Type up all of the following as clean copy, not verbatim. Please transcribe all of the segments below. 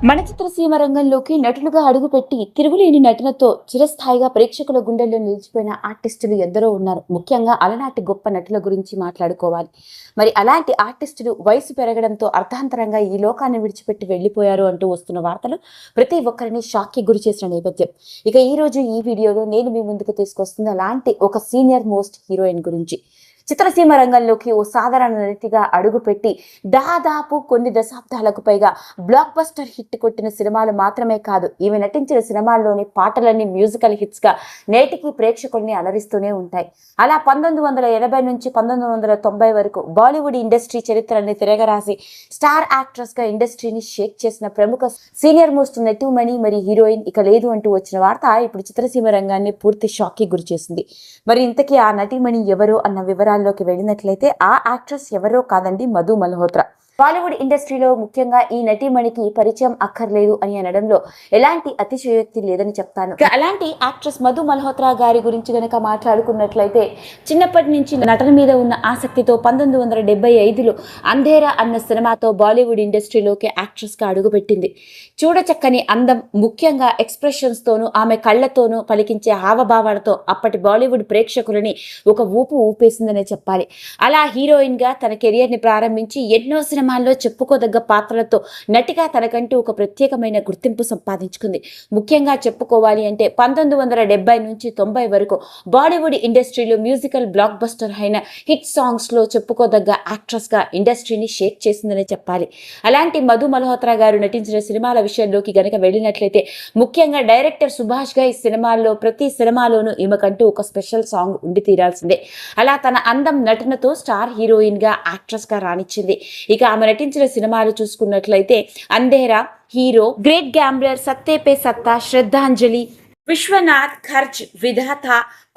మన చిత్రసీమ రంగంలోకి నటులుగా అడుగుపెట్టి తిరుగులేని నటనతో చిరస్థాయిగా ప్రేక్షకుల గుండెల్లో నిలిచిపోయిన ఆర్టిస్టులు ఎందరో ఉన్నారు. ముఖ్యంగా అలనాటి గొప్ప నటుల గురించి మాట్లాడుకోవాలి. మరి అలాంటి ఆర్టిస్టులు వయసు పెరగడంతో అర్థాంతరంగా ఈ లోకాన్ని విడిచిపెట్టి వెళ్లిపోయారు అంటూ వస్తున్న వార్తలు ప్రతి ఒక్కరిని షాక్కి గురి చేసిన నేపథ్యం. ఇక ఈ రోజు ఈ వీడియోలో నేను మీ ముందుకు తీసుకొస్తున్న అలాంటి ఒక సీనియర్ మోస్ట్ హీరోయిన్ గురించి. చిత్రసీమ రంగంలోకి ఓ సాధారణ నటిగా అడుగుపెట్టి దాదాపు కొన్ని దశాబ్దాలకు పైగా బ్లాక్ బస్టర్ హిట్ కొట్టిన సినిమాలు మాత్రమే కాదు, ఈమె నటించిన సినిమాల్లోని పాటలన్నీ మ్యూజికల్ హిట్స్ గా నేటికి ప్రేక్షకుల్ని అలరిస్తూనే ఉంటాయి. అలా 1980 నుంచి 1990 వరకు బాలీవుడ్ ఇండస్ట్రీ చరిత్రని తిరగరాసి స్టార్ యాక్ట్రెస్ గా ఇండస్ట్రీని షేక్ చేసిన ప్రముఖ సీనియర్ మోస్ట్ నటీమణి మరి హీరోయిన్ ఇక లేదు అంటూ వచ్చిన వార్త ఇప్పుడు చిత్రసీమ రంగాన్ని పూర్తి షాక్ కి గురి చేసింది. మరి ఇంతకీ ఆ నటీమణి ఎవరు అన్న వివరాల్లోకి వెళ్ళినట్లయితే ఆ యాక్ట్రెస్ ఎవరో కాదండి, మధు మల్హోత్రా. బాలీవుడ్ ఇండస్ట్రీలో ముఖ్యంగా ఈ నటీమణికి పరిచయం అక్కర్లేదు అని అనడంలో ఎలాంటి అతిశయోక్తి లేదని చెప్తాను. అలాంటి యాక్ట్రెస్ మధు మల్హోత్రా గారి గురించి గనక మాట్లాడుకున్నట్లయితే చిన్నప్పటి నుంచి నటన మీద ఉన్న ఆసక్తితో 1975లో అంధేరా అన్న సినిమాతో బాలీవుడ్ ఇండస్ట్రీలోకి యాక్ట్రెస్ గా అడుగుపెట్టింది. చూడచక్కని అందం, ముఖ్యంగా ఎక్స్ప్రెషన్స్ తోనూ ఆమె కళ్లతోనూ పలికించే హావభావాలతో అప్పటి బాలీవుడ్ ప్రేక్షకులని ఒక ఊపు ఊపేసిందనే చెప్పాలి. అలా హీరోయిన్ గా తన కెరియర్ ని ప్రారంభించి ఎన్నో సినిమాల్లో చెప్పుకోదగ్గ పాత్రలతో నటిగా తనకంటూ ఒక ప్రత్యేకమైన గుర్తింపు సంపాదించుకుంది. ముఖ్యంగా చెప్పుకోవాలి అంటే 1970 నుంచి 90 వరకు బాలీవుడ్ ఇండస్ట్రీలో మ్యూజికల్ బ్లాక్ బస్టర్ అయిన హిట్ సాంగ్స్ లో చెప్పుకోదగ్గ యాక్ట్రెస్ గా ఇండస్ట్రీని షేక్ చేసిందనే చెప్పాలి. అలాంటి మధు మల్హోత్రా గారు నటించిన సినిమాల విషయంలోకి గనక వెళ్ళినట్లయితే ముఖ్యంగా డైరెక్టర్ సుభాష్ ఘై సినిమాల్లో ప్రతి సినిమాలోనూ ఈమెకంటూ ఒక స్పెషల్ సాంగ్ ఉండి తీరాల్సిందే. అలా తన అందం, నటనతో స్టార్ హీరోయిన్ గా యాక్ట్రెస్ గా రాణించింది. ఇక ఆమె నటించిన సినిమాలు చూసుకున్నట్లయితే Antera, hero, great gambler, సత్తే pay సత్తా, శ్రద్ధాంజలి, విశ్వనాథ్, ఖర్చ్, విధాత,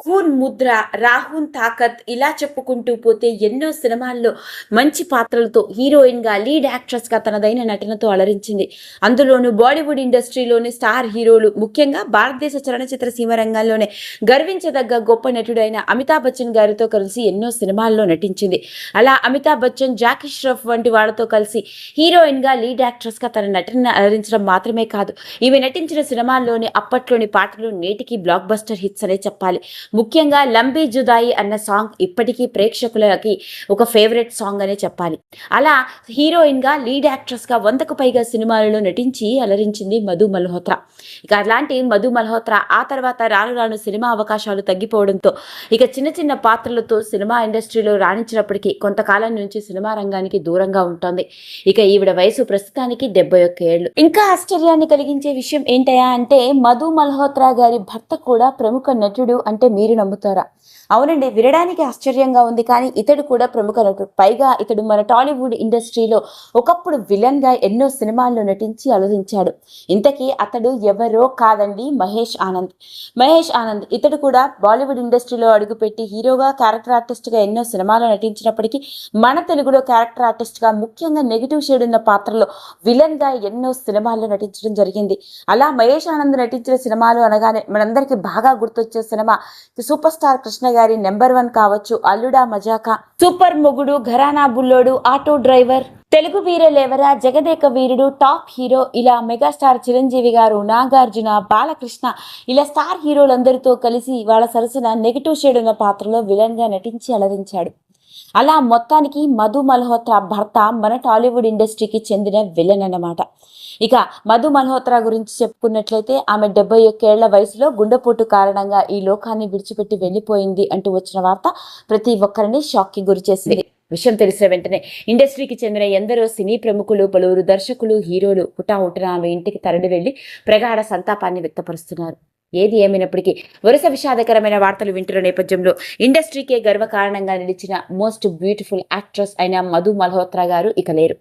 ఖూన్ ముద్ర, రాహున్ తాకత్, ఇలా చెప్పుకుంటూ పోతే ఎన్నో సినిమాల్లో మంచి పాత్రలతో హీరోయిన్ గా, లీడ్ యాక్ట్రెస్ గా తనదైన నటనతో అలరించింది. అందులోనూ బాలీవుడ్ ఇండస్ట్రీలోని స్టార్ హీరోలు, ముఖ్యంగా భారతదేశ చలనచిత్ర సీమ రంగంలోనే గర్వించదగ్గ గొప్ప నటుడైన అమితాబ్ బచ్చన్ గారితో కలిసి ఎన్నో సినిమాల్లో నటించింది. అలా అమితాబ్ బచ్చన్, జాకీ ష్రాఫ్ వంటి వాళ్ళతో కలిసి హీరోయిన్ గా, లీడ్ యాక్ట్రెస్ గా తన నటనను అలరించడం మాత్రమే కాదు, ఈమె నటించిన సినిమాల్లోని అప్పట్లోని పాటలు నేటికి బ్లాక్ బస్టర్ హిట్స్ అనే చెప్పాలి. ముఖ్యంగా లంబీ జుదాయి అన్న సాంగ్ ఇప్పటికీ ప్రేక్షకులకి ఒక ఫేవరెట్ సాంగ్ అనే చెప్పాలి. అలా హీరోయిన్ గా, లీడ్ యాక్ట్రెస్ గా 100కు పైగా సినిమాలలో నటించి అలరించింది మధు మల్హోత్రా. ఇక అలాంటి మధు మల్హోత్రా ఆ తర్వాత రాను రాను సినిమా అవకాశాలు తగ్గిపోవడంతో ఇక చిన్న చిన్న పాత్రలతో సినిమా ఇండస్ట్రీలో రాణించినప్పటికీ కొంతకాలం నుంచి సినిమా రంగానికి దూరంగా ఉంటుంది. ఇక ఈవిడ వయసు ప్రస్తుతానికి 71 ఏళ్లు. ఇంకా ఆశ్చర్యాన్ని కలిగించే విషయం ఏంటయా అంటే మధు మల్హోత్రా గారి భర్త కూడా ప్రముఖ నటుడు అంటే మీరు నమ్ముతారా? అవునండి, వినడానికి ఆశ్చర్యంగా ఉంది, కానీ ఇతడు కూడా ప్రముఖ నటుడు. పైగా ఇతడు మన టాలీవుడ్ ఇండస్ట్రీలో ఒకప్పుడు విలన్ గా ఎన్నో సినిమాల్లో నటించి అలరించాడు. ఇంతకీ అతడు ఎవరో కాదండి, మహేష్ ఆనంద్. మహేష్ ఆనంద్ ఇతడు కూడా బాలీవుడ్ ఇండస్ట్రీలో అడుగుపెట్టి హీరోగా, క్యారెక్టర్ ఆర్టిస్ట్ గా ఎన్నో సినిమాల్లో నటించినప్పటికీ మన తెలుగులో క్యారెక్టర్ ఆర్టిస్ట్ గా, ముఖ్యంగా నెగిటివ్ షేడ్ ఉన్న పాత్రలో విలన్ గా ఎన్నో సినిమాల్లో నటించడం జరిగింది. అలా మహేష్ ఆనంద్ నటించిన సినిమాలు అనగానే మనందరికీ బాగా గుర్తొచ్చే సినిమా సూపర్ స్టార్ కృష్ణ గారి నెంబర్ 1 కావచ్చు అల్లుడా మజాకా, సూపర్ మొగుడు, ఘరానా Bullodu, auto driver, Telugu వీరలేవరా, Jagadeka Veerudu, top hero, ఇలా మెగాస్టార్ చిరంజీవి గారు, నాగార్జున, బాలకృష్ణ, ఇలా స్టార్ హీరోలందరితో కలిసి వాళ్ళ సరసన నెగిటివ్ షేడ్ ఉన్న పాత్రలో విలన్ గా నటించి అలరించాడు. అలా మొత్తానికి మధు మల్హోత్రా భర్త మన టాలీవుడ్ ఇండస్ట్రీకి చెందిన విలన్ అన్నమాట. ఇక మధు మల్హోత్రా గురించి చెప్పుకున్నట్లయితే ఆమె 71 ఏళ్ల వయసులో గుండెపోటు కారణంగా ఈ లోకాన్ని విడిచిపెట్టి వెళ్ళిపోయింది అంటూ వచ్చిన వార్త ప్రతి ఒక్కరిని షాక్ కి గురి చేసింది. విషయం తెలిసిన వెంటనే ఇండస్ట్రీకి చెందిన ఎందరో సినీ ప్రముఖులు, పలువురు దర్శకులు, హీరోలు హుటాహుటిన ఆమె ఇంటికి తరలి వెళ్లి ప్రగాఢ సంతాపాన్ని వ్యక్తపరుస్తున్నారు. ఏది ఏమైనప్పటికీ వరుస విషాదకరమైన వార్తలు వింటున్న నేపథ్యంలో ఇండస్ట్రీకే గర్వకారణంగా నిలిచిన మోస్ట్ బ్యూటిఫుల్ యాక్ట్రెస్ అయిన మధు మల్హోత్రా గారు ఇక లేరు.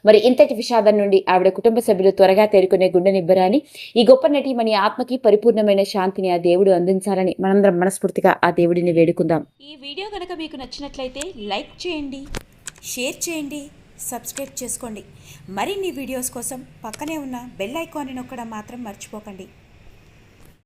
మరి ఇంతటి విషాదం నుండి ఆవిడ కుటుంబ సభ్యులు త్వరగా తేరుకునే గుండె నిబ్బరాని, ఈ గొప్ప నటీమణి ఆత్మకి పరిపూర్ణమైన శాంతిని ఆ దేవుడు అందించాలని మనందరం మనస్ఫూర్తిగా ఆ దేవుడిని వేడుకుందాం. ఈ వీడియో కనుక మీకు నచ్చినట్లయితే లైక్ చేయండి, షేర్ చేయండి, సబ్స్క్రైబ్ చేసుకోండి. మరిన్ని వీడియోస్ కోసం పక్కనే ఉన్న బెల్ ఐకాన్ని నొక్కడం మాత్రం మర్చిపోకండి.